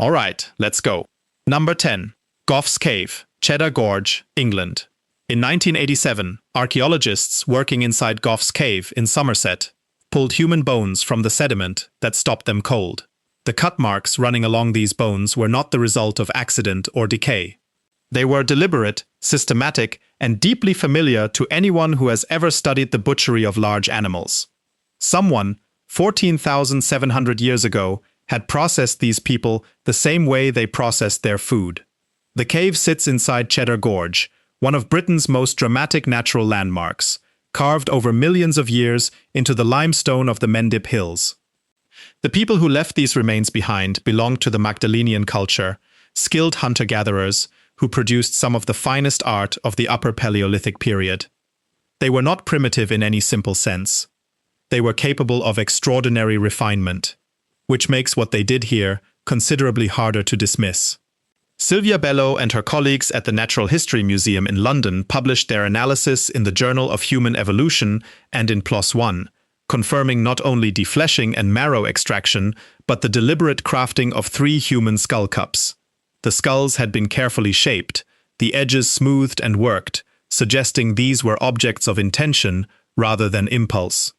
Alright, let's go. Number 10. Gough's Cave, Cheddar Gorge, England. In 1987, archaeologists working inside Gough's Cave in Somerset pulled human bones from the sediment that stopped them cold. The cut marks running along these bones were not the result of accident or decay. They were deliberate, systematic, and deeply familiar to anyone who has ever studied the butchery of large animals. Someone, 14,700 years ago, had processed these people the same way they processed their food. The cave sits inside Cheddar Gorge, one of Britain's most dramatic natural landmarks, carved over millions of years into the limestone of the Mendip Hills. The people who left these remains behind belonged to the Magdalenian culture, skilled hunter-gatherers who produced some of the finest art of the Upper Paleolithic period. They were not primitive in any simple sense. They were capable of extraordinary refinement, which makes what they did here considerably harder to dismiss. Sylvia Bello and her colleagues at the Natural History Museum in London published their analysis in the Journal of Human Evolution and in PLOS ONE, confirming not only defleshing and marrow extraction, but the deliberate crafting of 3 human skull cups. The skulls had been carefully shaped, the edges smoothed and worked, suggesting these were objects of intention rather than impulse.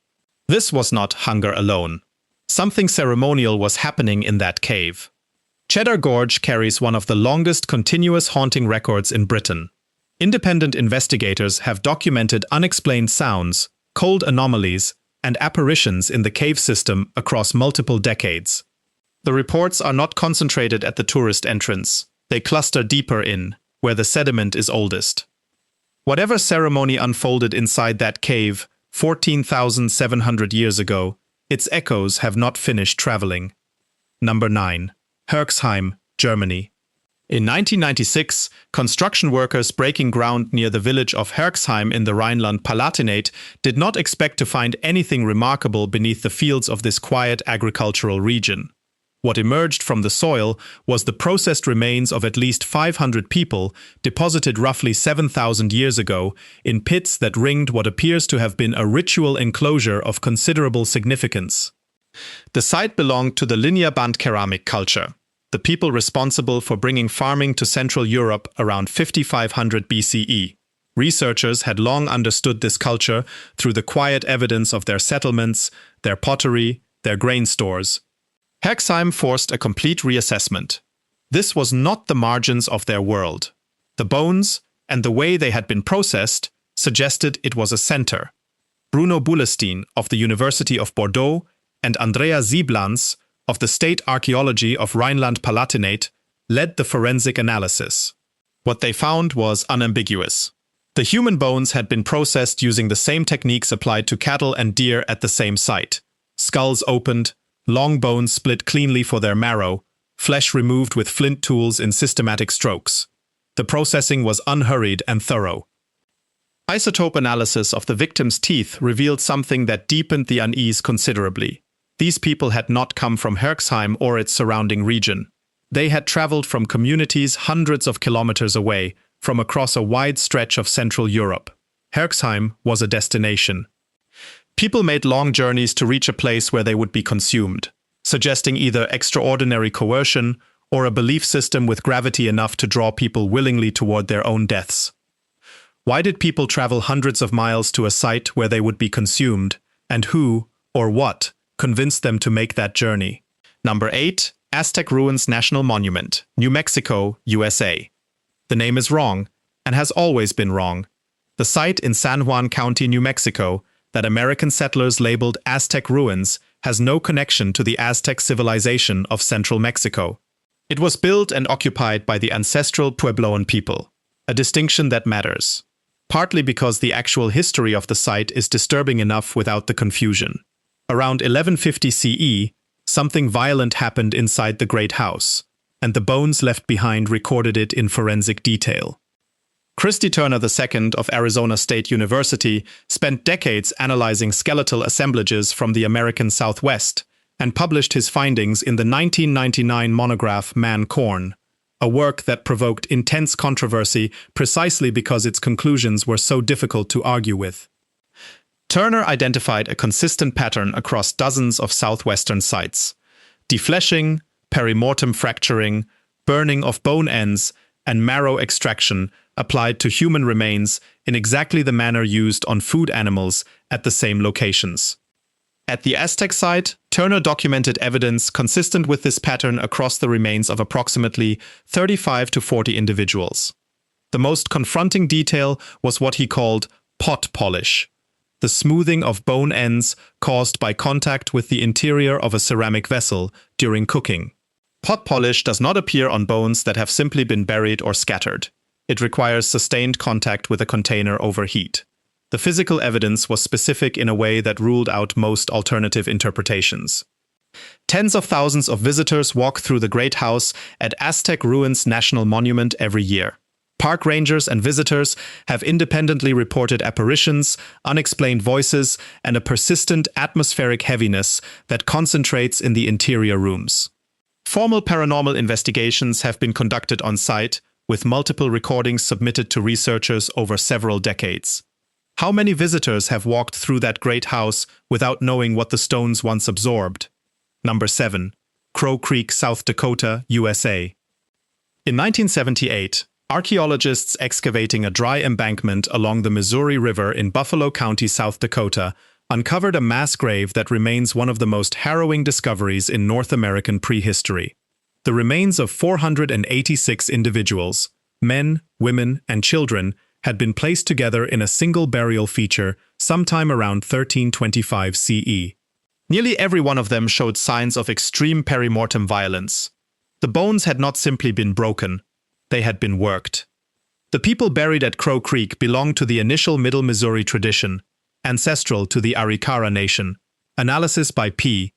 This was not hunger alone. Something ceremonial was happening in that cave. Cheddar Gorge carries one of the longest continuous haunting records in Britain. Independent investigators have documented unexplained sounds, cold anomalies, and apparitions in the cave system across multiple decades. The reports are not concentrated at the tourist entrance. They cluster deeper in, where the sediment is oldest. Whatever ceremony unfolded inside that cave 14,700 years ago, its echoes have not finished traveling. Number 9. Herxheim, Germany. In 1996, construction workers breaking ground near the village of Herxheim in the Rhineland-Palatinate did not expect to find anything remarkable beneath the fields of this quiet agricultural region. What emerged from the soil was the processed remains of at least 500 people deposited roughly 7,000 years ago in pits that ringed what appears to have been a ritual enclosure of considerable significance. The site belonged to the linear band ceramic culture, the people responsible for bringing farming to Central Europe around 5500 BCE. Researchers had long understood this culture through the quiet evidence of their settlements, their pottery, their grain stores. Herxheim forced a complete reassessment. This was not the margins of their world. The bones, and the way they had been processed, suggested it was a center. Bruno Bullestein of the University of Bordeaux and Andrea Sieblans of the State Archaeology of Rhineland-Palatinate led the forensic analysis. What they found was unambiguous. The human bones had been processed using the same techniques applied to cattle and deer at the same site. Skulls opened, long bones split cleanly for their marrow, flesh removed with flint tools in systematic strokes. The processing was unhurried and thorough. Isotope analysis of the victims' teeth revealed something that deepened the unease considerably. These people had not come from Herxheim or its surrounding region. They had traveled from communities hundreds of kilometers away, from across a wide stretch of Central Europe. Herxheim was a destination. People made long journeys to reach a place where they would be consumed, suggesting either extraordinary coercion or a belief system with gravity enough to draw people willingly toward their own deaths. Why did people travel hundreds of miles to a site where they would be consumed, and who, or what, convinced them to make that journey? Number 8. Aztec Ruins National Monument, New Mexico, USA. The name is wrong, and has always been wrong. The site in San Juan County, New Mexico, that American settlers labeled Aztec Ruins, has no connection to the Aztec civilization of central Mexico. It was built and occupied by the ancestral Puebloan people, a distinction that matters, partly because the actual history of the site is disturbing enough without the confusion. Around 1150 CE, something violent happened inside the Great House, and the bones left behind recorded it in forensic detail. Christy Turner II of Arizona State University spent decades analyzing skeletal assemblages from the American Southwest and published his findings in the 1999 monograph Man Corn, a work that provoked intense controversy precisely because its conclusions were so difficult to argue with. Turner identified a consistent pattern across dozens of southwestern sites: defleshing, perimortem fracturing, burning of bone ends, and marrow extraction applied to human remains in exactly the manner used on food animals at the same locations. At the Aztec site, Turner documented evidence consistent with this pattern across the remains of approximately 35 to 40 individuals. The most confronting detail was what he called pot polish, the smoothing of bone ends caused by contact with the interior of a ceramic vessel during cooking. Pot polish does not appear on bones that have simply been buried or scattered. It requires sustained contact with a container over heat. The physical evidence was specific in a way that ruled out most alternative interpretations. Tens of thousands of visitors walk through the Great House at Aztec Ruins National Monument every year. Park rangers and visitors have independently reported apparitions, unexplained voices, and a persistent atmospheric heaviness that concentrates in the interior rooms. Formal paranormal investigations have been conducted on site, with multiple recordings submitted to researchers over several decades. How many visitors have walked through that great house without knowing what the stones once absorbed? Number 7. Crow Creek, South Dakota, USA. In 1978, archaeologists excavating a dry embankment along the Missouri River in Buffalo County, South Dakota, uncovered a mass grave that remains one of the most harrowing discoveries in North American prehistory. The remains of 486 individuals, men, women, and children, had been placed together in a single burial feature sometime around 1325 CE. Nearly every one of them showed signs of extreme perimortem violence. The bones had not simply been broken, they had been worked. The people buried at Crow Creek belonged to the initial Middle Missouri tradition, ancestral to the Arikara Nation. Analysis by P.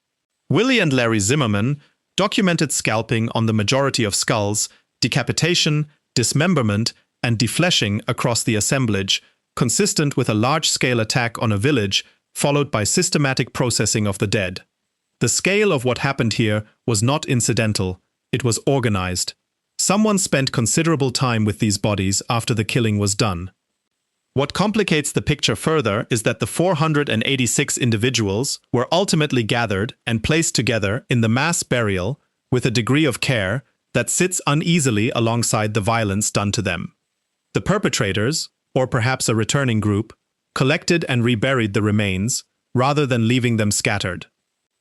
Willie and Larry Zimmerman documented scalping on the majority of skulls, decapitation, dismemberment, and defleshing across the assemblage, consistent with a large-scale attack on a village, followed by systematic processing of the dead. The scale of what happened here was not incidental, it was organized. Someone spent considerable time with these bodies after the killing was done. What complicates the picture further is that the 486 individuals were ultimately gathered and placed together in the mass burial with a degree of care that sits uneasily alongside the violence done to them. The perpetrators, or perhaps a returning group, collected and reburied the remains, rather than leaving them scattered.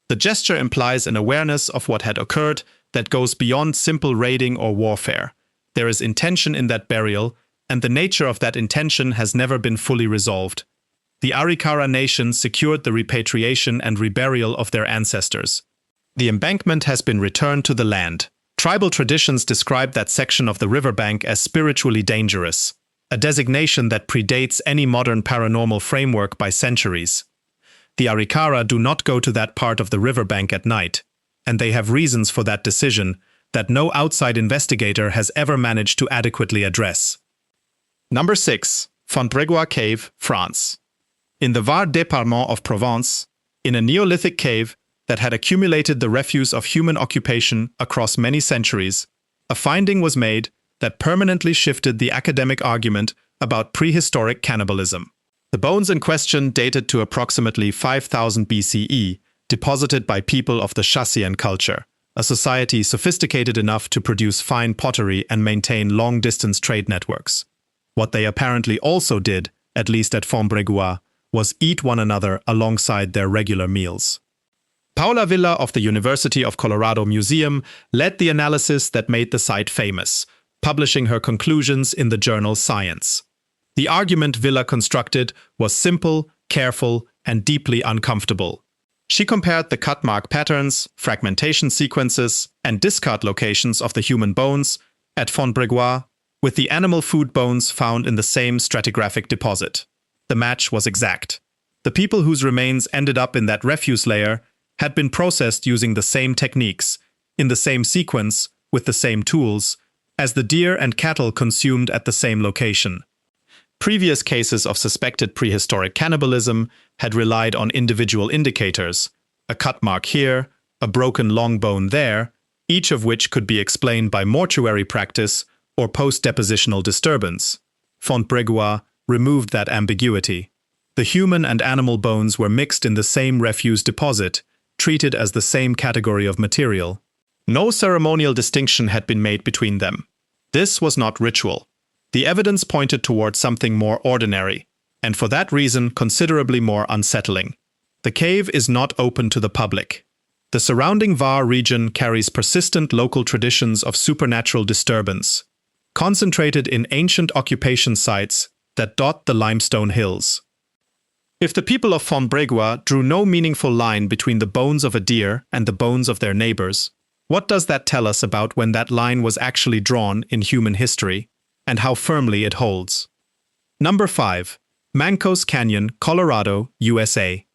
The gesture implies an awareness of what had occurred that goes beyond simple raiding or warfare. There is intention in that burial, and the nature of that intention has never been fully resolved. The Arikara Nation secured the repatriation and reburial of their ancestors. The embankment has been returned to the land. Tribal traditions describe that section of the riverbank as spiritually dangerous, a designation that predates any modern paranormal framework by centuries. The Arikara do not go to that part of the riverbank at night, and they have reasons for that decision that no outside investigator has ever managed to adequately address. Number 6. Fontbrégois Cave, France. In the Var département of Provence, in a Neolithic cave that had accumulated the refuse of human occupation across many centuries, a finding was made that permanently shifted the academic argument about prehistoric cannibalism. The bones in question dated to approximately 5000 BCE, deposited by people of the Chassian culture, a society sophisticated enough to produce fine pottery and maintain long-distance trade networks. What they apparently also did, at least at Fontbrégois, was eat one another alongside their regular meals. Paula Villa of the University of Colorado Museum led the analysis that made the site famous, publishing her conclusions in the journal Science. The argument Villa constructed was simple, careful, and deeply uncomfortable. She compared the cut mark patterns, fragmentation sequences, and discard locations of the human bones at Fontbrégois with the animal food bones found in the same stratigraphic deposit. The match was exact. The people whose remains ended up in that refuse layer had been processed using the same techniques, in the same sequence, with the same tools, as the deer and cattle consumed at the same location. Previous cases of suspected prehistoric cannibalism had relied on individual indicators, a cut mark here, a broken long bone there, each of which could be explained by mortuary practice or post-depositional disturbance. Fontbrégois removed that ambiguity. The human and animal bones were mixed in the same refuse deposit, treated as the same category of material. No ceremonial distinction had been made between them. This was not ritual. The evidence pointed towards something more ordinary, and for that reason considerably more unsettling. The cave is not open to the public. The surrounding Var region carries persistent local traditions of supernatural disturbance, concentrated in ancient occupation sites that dot the limestone hills. If the people of Fontbregua drew no meaningful line between the bones of a deer and the bones of their neighbors, what does that tell us about when that line was actually drawn in human history, and how firmly it holds? Number 5. Mancos Canyon, Colorado, USA.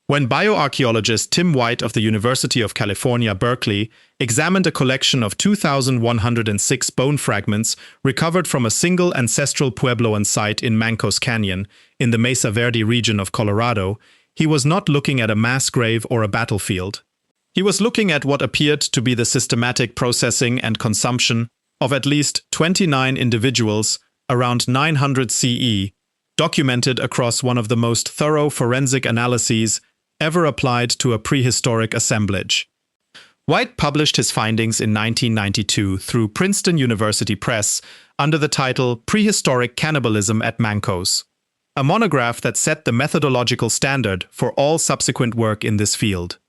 When bioarchaeologist Tim White of the University of California, Berkeley, examined a collection of 2,106 bone fragments recovered from a single ancestral Puebloan site in Mancos Canyon, in the Mesa Verde region of Colorado, he was not looking at a mass grave or a battlefield. He was looking at what appeared to be the systematic processing and consumption of at least 29 individuals around 900 CE, documented across one of the most thorough forensic analyses ever applied to a prehistoric assemblage. White published his findings in 1992 through Princeton University Press under the title Prehistoric Cannibalism at Mancos, a monograph that set the methodological standard for all subsequent work in this field.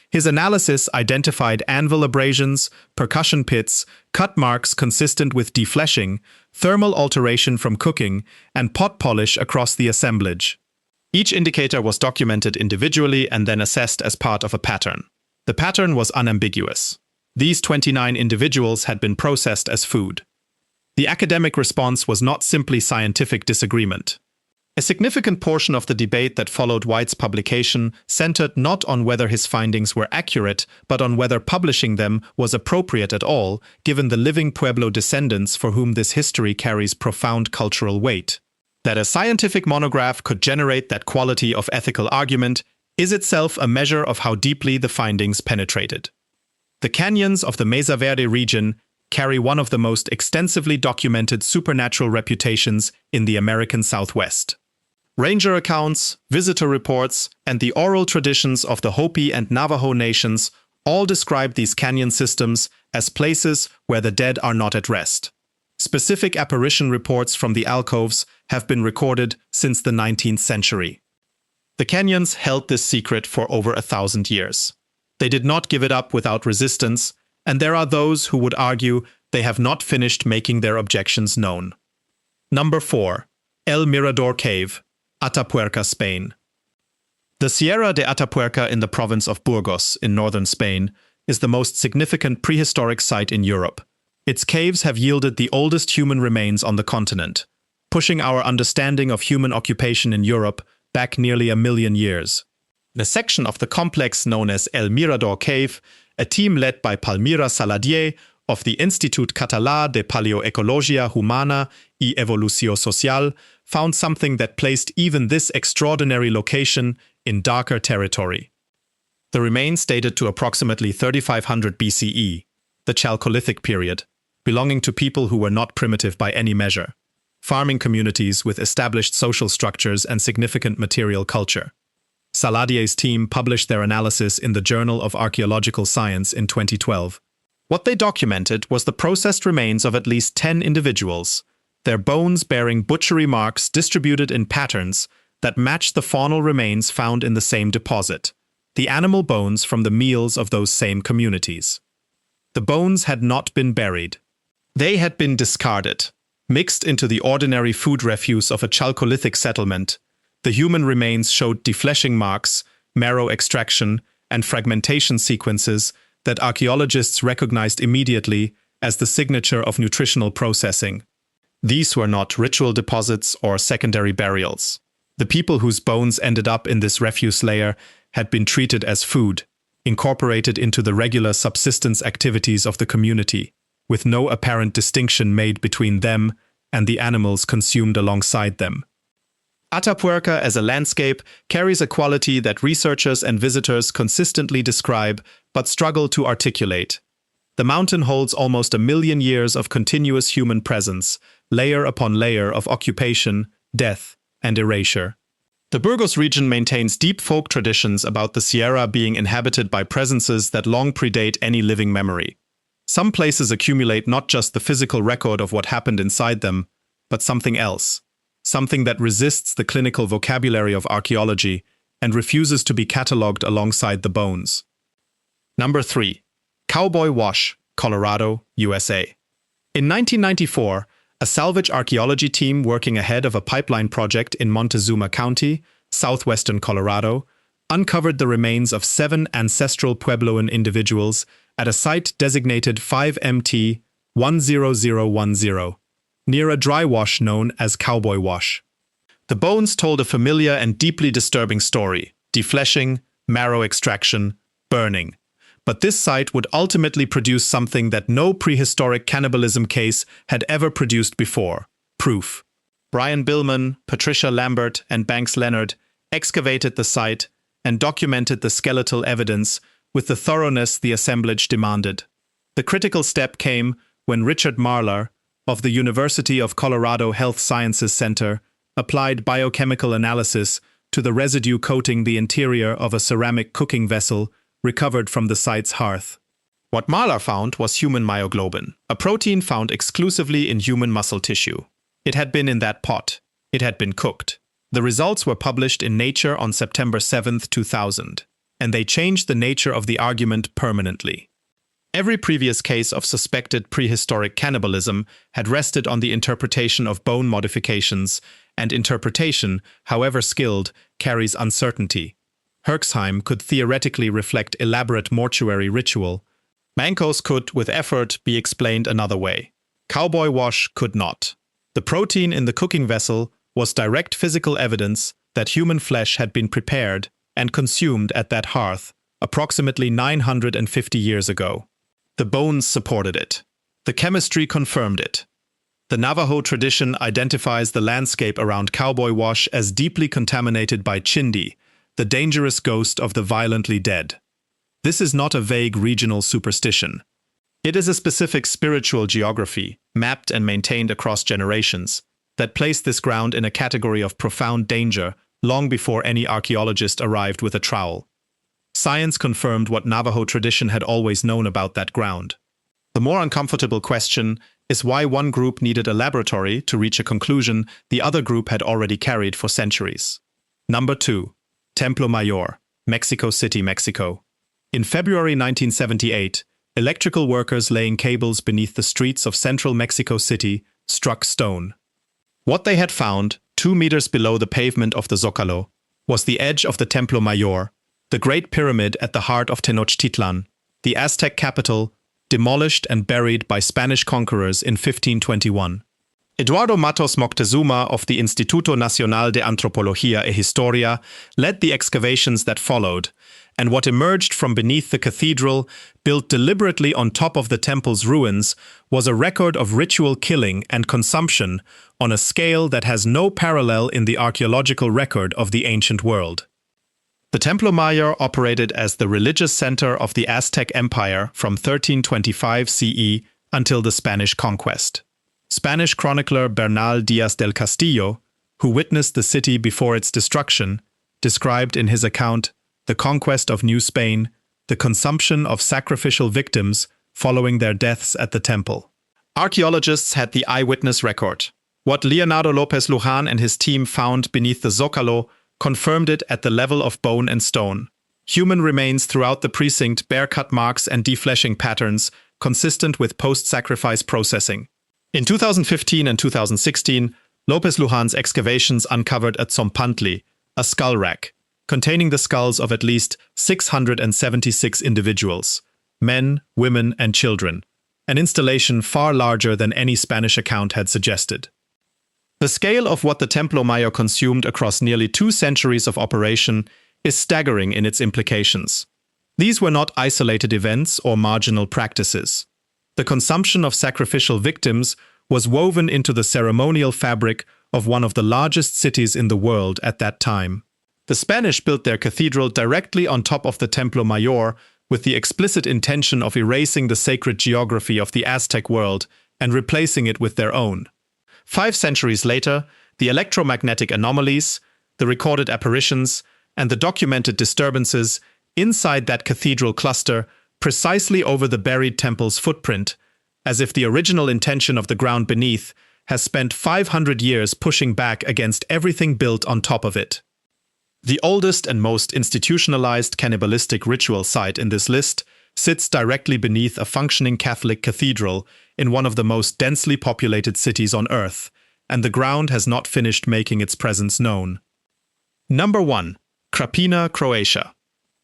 His analysis identified anvil abrasions, percussion pits, cut marks consistent with defleshing, thermal alteration from cooking, and pot polish across the assemblage. Each indicator was documented individually and then assessed as part of a pattern. The pattern was unambiguous. These 29 individuals had been processed as food. The academic response was not simply scientific disagreement. A significant portion of the debate that followed White's publication centered not on whether his findings were accurate, but on whether publishing them was appropriate at all, given the living Pueblo descendants for whom this history carries profound cultural weight. That a scientific monograph could generate that quality of ethical argument is itself a measure of how deeply the findings penetrated. The canyons of the Mesa Verde region carry one of the most extensively documented supernatural reputations in the American Southwest. Ranger accounts, visitor reports, and the oral traditions of the Hopi and Navajo nations all describe these canyon systems as places where the dead are not at rest. Specific apparition reports from the alcoves have been recorded since the 19th century. The canyons held this secret for over 1,000 years. They did not give it up without resistance, and there are those who would argue they have not finished making their objections known. Number 4. El Mirador Cave, Atapuerca, Spain. The Sierra de Atapuerca in the province of Burgos in northern Spain is the most significant prehistoric site in Europe. Its caves have yielded the oldest human remains on the continent, pushing our understanding of human occupation in Europe back nearly 1 million years. In a section of the complex known as El Mirador Cave, a team led by Palmira Saladier of the Institut Català de Paleoecologia Humana y Evolució Social found something that placed even this extraordinary location in darker territory. The remains dated to approximately 3500 BCE, the Chalcolithic period, belonging to people who were not primitive by any measure, farming communities with established social structures and significant material culture. Saladier's team published their analysis in the Journal of Archaeological Science in 2012. What they documented was the processed remains of at least 10 individuals, their bones bearing butchery marks distributed in patterns that matched the faunal remains found in the same deposit, the animal bones from the meals of those same communities. The bones had not been buried. They had been discarded, mixed into the ordinary food refuse of a Chalcolithic settlement. The human remains showed defleshing marks, marrow extraction, and fragmentation sequences that archaeologists recognized immediately as the signature of nutritional processing. These were not ritual deposits or secondary burials. The people whose bones ended up in this refuse layer had been treated as food, incorporated into the regular subsistence activities of the community, with no apparent distinction made between them and the animals consumed alongside them. Atapuerca as a landscape carries a quality that researchers and visitors consistently describe but struggle to articulate. The mountain holds almost 1 million years of continuous human presence, layer upon layer of occupation, death, and erasure. The Burgos region maintains deep folk traditions about the Sierra being inhabited by presences that long predate any living memory. Some places accumulate not just the physical record of what happened inside them, but something else. Something that resists the clinical vocabulary of archaeology and refuses to be catalogued alongside the bones. Number 3. Cowboy Wash, Colorado, USA. In 1994, a salvage archaeology team working ahead of a pipeline project in Montezuma County, southwestern Colorado, uncovered the remains of 7 ancestral Puebloan individuals at a site designated 5MT 10010, near a dry wash known as Cowboy Wash. The bones told a familiar and deeply disturbing story: defleshing, marrow extraction, burning. But this site would ultimately produce something that no prehistoric cannibalism case had ever produced before: proof. Brian Billman, Patricia Lambert, and Banks Leonard excavated the site and documented the skeletal evidence with the thoroughness the assemblage demanded. The critical step came when Richard Marlar, of the University of Colorado Health Sciences Center, applied biochemical analysis to the residue coating the interior of a ceramic cooking vessel recovered from the site's hearth. What Marlar found was human myoglobin, a protein found exclusively in human muscle tissue. It had been in that pot. It had been cooked. The results were published in Nature on September 7, 2000, and they changed the nature of the argument permanently. Every previous case of suspected prehistoric cannibalism had rested on the interpretation of bone modifications, and interpretation, however skilled, carries uncertainty. Herxheim could theoretically reflect elaborate mortuary ritual. Mancos could, with effort, be explained another way. Cowboy Wash could not. The protein in the cooking vessel was direct physical evidence that human flesh had been prepared and consumed at that hearth approximately 950 years ago. The bones supported it. The chemistry confirmed it. The Navajo tradition identifies the landscape around Cowboy Wash as deeply contaminated by Chindi, the dangerous ghost of the violently dead. This is not a vague regional superstition. It is a specific spiritual geography, mapped and maintained across generations, that placed this ground in a category of profound danger long before any archaeologist arrived with a trowel. Science confirmed what Navajo tradition had always known about that ground. The more uncomfortable question is why one group needed a laboratory to reach a conclusion the other group had already carried for centuries. Number 2. Templo Mayor, Mexico City, Mexico. In February 1978, electrical workers laying cables beneath the streets of central Mexico City struck stone. What they had found, 2 meters below the pavement of the Zócalo, was the edge of the Templo Mayor, the Great Pyramid at the heart of Tenochtitlan, the Aztec capital, demolished and buried by Spanish conquerors in 1521. Eduardo Matos Moctezuma of the Instituto Nacional de Antropología e Historia led the excavations that followed, and what emerged from beneath the cathedral, built deliberately on top of the temple's ruins, was a record of ritual killing and consumption on a scale that has no parallel in the archaeological record of the ancient world. The Templo Mayor operated as the religious center of the Aztec Empire from 1325 CE until the Spanish conquest. Spanish chronicler Bernal Díaz del Castillo, who witnessed the city before its destruction, described in his account the conquest of New Spain, the consumption of sacrificial victims following their deaths at the temple. Archaeologists had the eyewitness record. What Leonardo López Luján and his team found beneath the Zócalo confirmed it at the level of bone and stone. Human remains throughout the precinct bear cut marks and defleshing patterns consistent with post-sacrifice processing. In 2015 and 2016, López Luján's excavations uncovered at Tzompantli, a skull rack, containing the skulls of at least 676 individuals, men, women, and children, an installation far larger than any Spanish account had suggested. The scale of what the Templo Mayor consumed across nearly 2 centuries of operation is staggering in its implications. These were not isolated events or marginal practices. The consumption of sacrificial victims was woven into the ceremonial fabric of one of the largest cities in the world at that time. The Spanish built their cathedral directly on top of the Templo Mayor with the explicit intention of erasing the sacred geography of the Aztec world and replacing it with their own. 5 centuries later, the electromagnetic anomalies, the recorded apparitions, and the documented disturbances inside that cathedral cluster precisely over the buried temple's footprint, as if the original intention of the ground beneath has spent 500 years pushing back against everything built on top of it. The oldest and most institutionalized cannibalistic ritual site in this list sits directly beneath a functioning Catholic cathedral in one of the most densely populated cities on Earth, and the ground has not finished making its presence known. Number 1. Krapina, Croatia.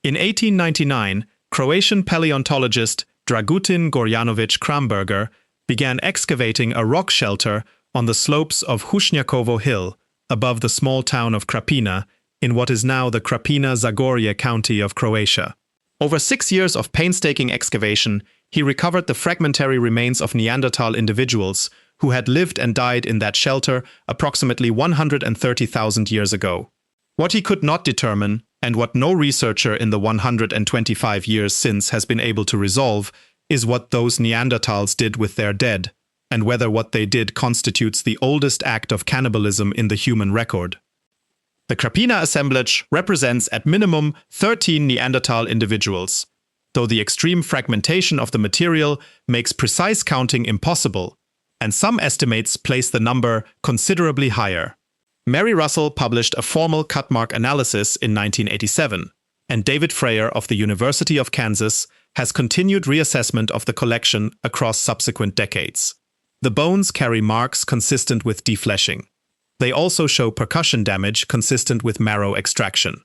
In 1899, Croatian paleontologist Dragutin Gorjanović Kramberger began excavating a rock shelter on the slopes of Husnjakovo Hill above the small town of Krapina in what is now the Krapina-Zagorje county of Croatia. Over 6 years of painstaking excavation, he recovered the fragmentary remains of Neanderthal individuals who had lived and died in that shelter approximately 130,000 years ago. What he could not determine, and what no researcher in the 125 years since has been able to resolve, is what those Neanderthals did with their dead, and whether what they did constitutes the oldest act of cannibalism in the human record. The Krapina assemblage represents at minimum 13 Neanderthal individuals, though the extreme fragmentation of the material makes precise counting impossible, and some estimates place the number considerably higher. Mary Russell published a formal cutmark analysis in 1987, and David Freyer of the University of Kansas has continued reassessment of the collection across subsequent decades. The bones carry marks consistent with defleshing. They also show percussion damage consistent with marrow extraction.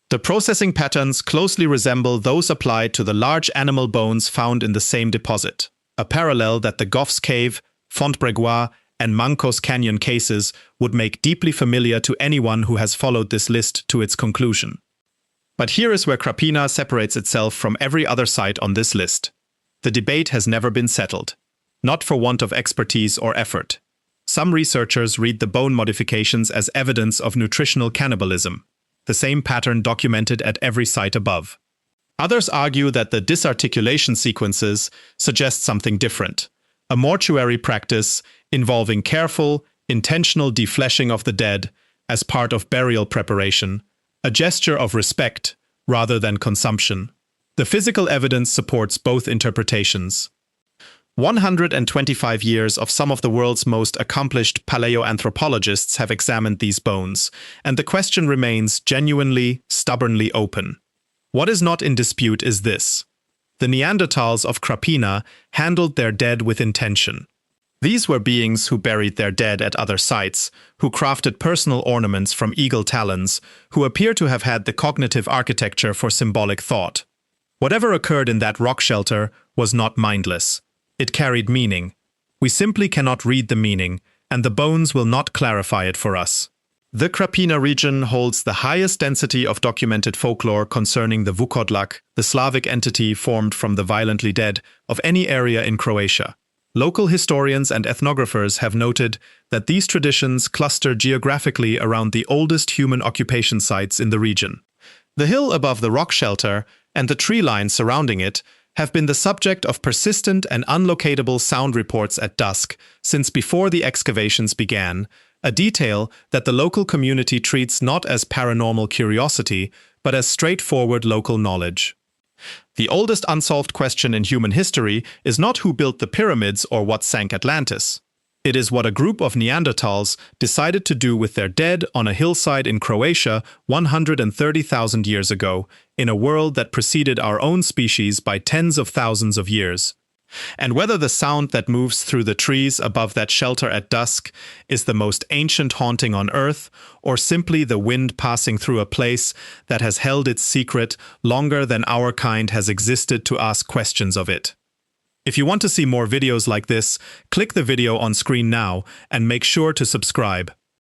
The processing patterns closely resemble those applied to the large animal bones found in the same deposit, a parallel that the Gough's Cave, Fontbrégois, and Mancos Canyon cases would make deeply familiar to anyone who has followed this list to its conclusion. But here is where Krapina separates itself from every other site on this list. The debate has never been settled, not for want of expertise or effort. Some researchers read the bone modifications as evidence of nutritional cannibalism, the same pattern documented at every site above. Others argue that the disarticulation sequences suggest something different, a mortuary practice involving careful, intentional defleshing of the dead as part of burial preparation, a gesture of respect rather than consumption. The physical evidence supports both interpretations. 125 years of some of the world's most accomplished paleoanthropologists have examined these bones, and the question remains genuinely, stubbornly open. What is not in dispute is this: the Neanderthals of Krapina handled their dead with intention. These were beings who buried their dead at other sites, who crafted personal ornaments from eagle talons, who appear to have had the cognitive architecture for symbolic thought. Whatever occurred in that rock shelter was not mindless. It carried meaning. We simply cannot read the meaning, and the bones will not clarify it for us. The Krapina region holds the highest density of documented folklore concerning the Vukodlak, the Slavic entity formed from the violently dead, of any area in Croatia. Local historians and ethnographers have noted that these traditions cluster geographically around the oldest human occupation sites in the region. The hill above the rock shelter and the tree line surrounding it have been the subject of persistent and unlocatable sound reports at dusk since before the excavations began, a detail that the local community treats not as paranormal curiosity, but as straightforward local knowledge. The oldest unsolved question in human history is not who built the pyramids or what sank Atlantis. It is what a group of Neanderthals decided to do with their dead on a hillside in Croatia 130,000 years ago, in a world that preceded our own species by tens of thousands of years. And whether the sound that moves through the trees above that shelter at dusk is the most ancient haunting on Earth, or simply the wind passing through a place that has held its secret longer than our kind has existed to ask questions of it. If you want to see more videos like this, click the video on screen now and make sure to subscribe.